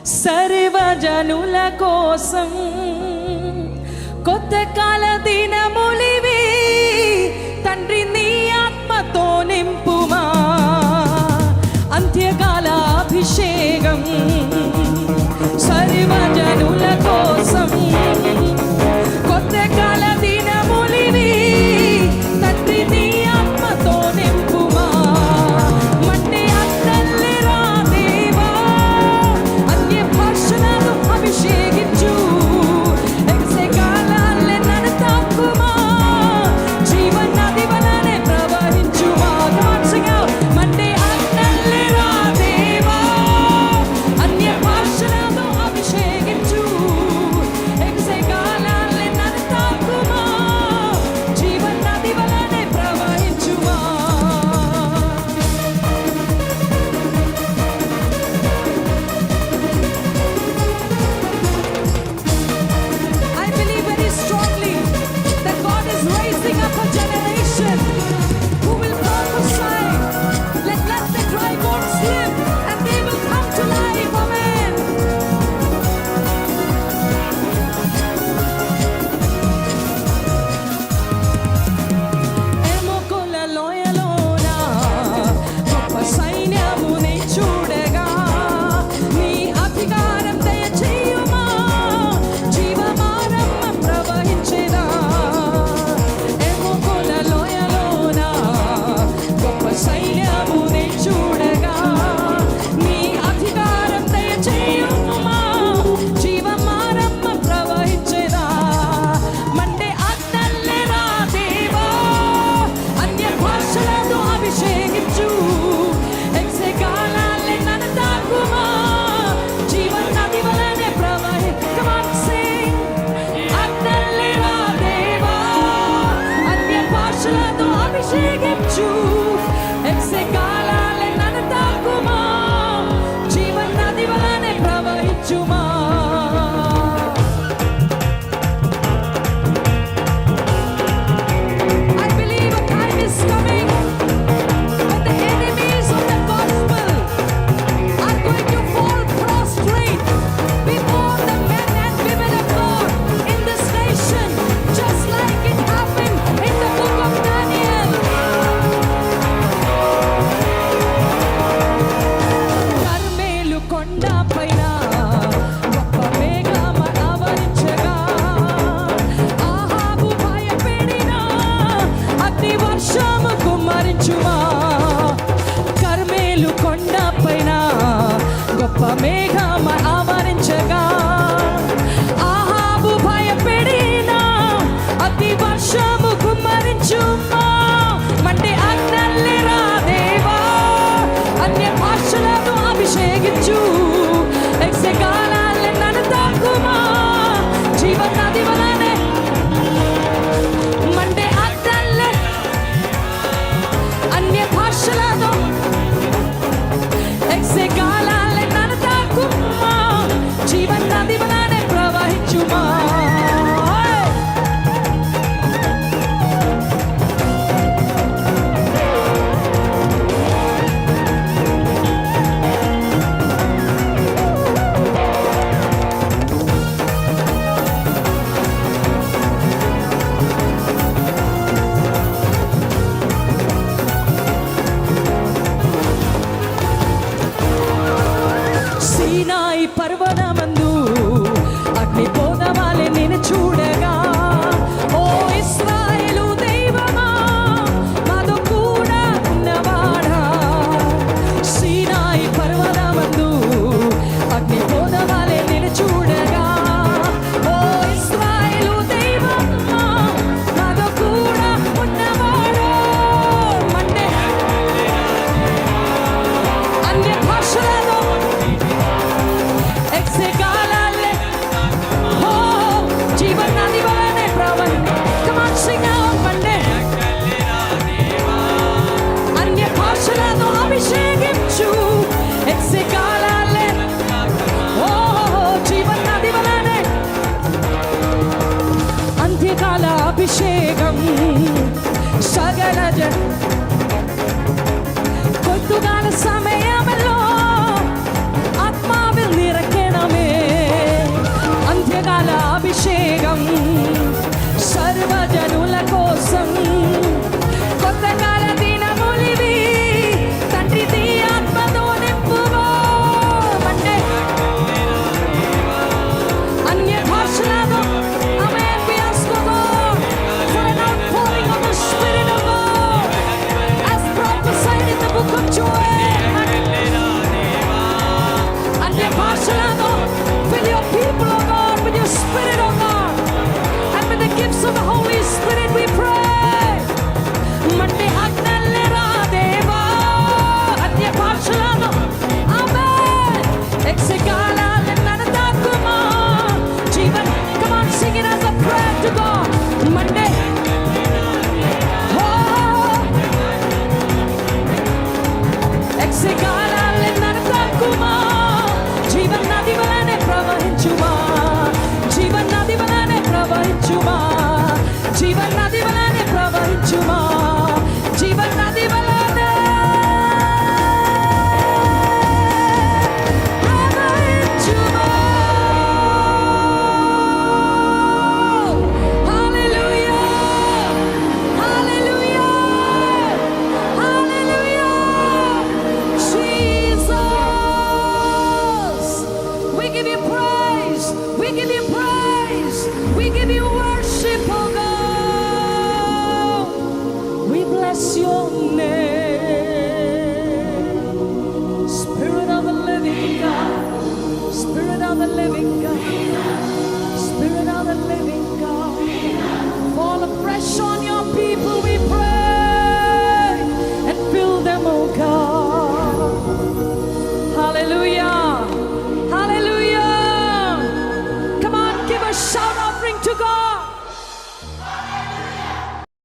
సర్వజనుల కోసం కొత్త కాల దినములివి తండ్రి నీ ఆత్మతో నింపుమా అంత్యకాల అభిషేకం సర్వజనుల కోసం కొత్త కాల దినములివి తండ్రి నీ ఆత్మతో నింపుమా మట్టి అత్తల్లిరా దేవా అన్య భాషలను అభిషేకించు ఎగసే కాలాలే నన్ను తాకుమా జీవన నది వలనే ప్రవహించుమా మట్టి అత్తల్లిరా దేవా అన్య భాషలను అభిషేకించు ఎగసే కాలాలే నన్ను తాకుమా జీవన నది వలనే ప్రవహించుమా I believe very strongly that God is raising up a generation who will prophesy. Let the dry bones live and they will come to life. Amen. ఎముకల లోయలోన గొప్ప సైన్యముని చూడగా నీ అధికారం దయచేయుమా జీవమారమ్మ ప్రవహించేదా ఎముకల లోయలోన గొప్ప సైన్యముని చూడగా నీ అధికారం దయచేయుమా జీవమారమ్మ ప్రవహించేదా మండే అత్తల్లేరా దేవా అన్య భాషలతో అభిషేకించు ఎక్సే కాలాలే నన్ను తాకుమా జీవన నది వలనే Come on, sing. అత్తల్లేరా దేవా అన్య భాషలతో అభిషేకించు ఎక్సే కాలాలే నన్ను తాకుమా జీవన నది వలనే ప్రవహించుమా I believe a time is coming when the enemies of the gospel are going to fall prostrate before the men and women of God in this nation, just like it happened in the book of Daniel. Carmel కొండ పైన గొప్ప మేఘం ఆవరించగా ఆహాబు భయపడినా అగ్ని వర్షము కుమ్మరించుమా కర్మేలు కొండ పైన గొప్ప మేఘం ఆవరించగా ఆహాబు భయపడినా అగ్ని వర్షము కుమ్మరించుమా మంటే అన్నల్లిరా దేవా అన్య భాషలను అభిషేకించు ఎక్సే కాలాలే నన్ను తాకుమా జీవన నది వలనే మండే అత్తల్లే అన్య భాషలతో ఎక్సే కాలాలే నన్ను తాకుమా జీవన నది వలనే ప్రవహించుమా సీనాయి పర్వతమందు అగ్ని పోదవాలే నేను చూడగా ఓ ఇశ్రాయేలు దైవమా మాతో కూడా ఉన్నవాడా సీనాయి పర్వతమందు అగ్ని పోదవాలే నేను చూడగా ఓ ఇశ్రాయేలు దైవమా మాతో కూడా ఉన్నవాడా మండే అన్య భాషలలో ఎక్సే కాలాలే జీవన నది వలనే of the living God, Spirit of the living God, fall afresh on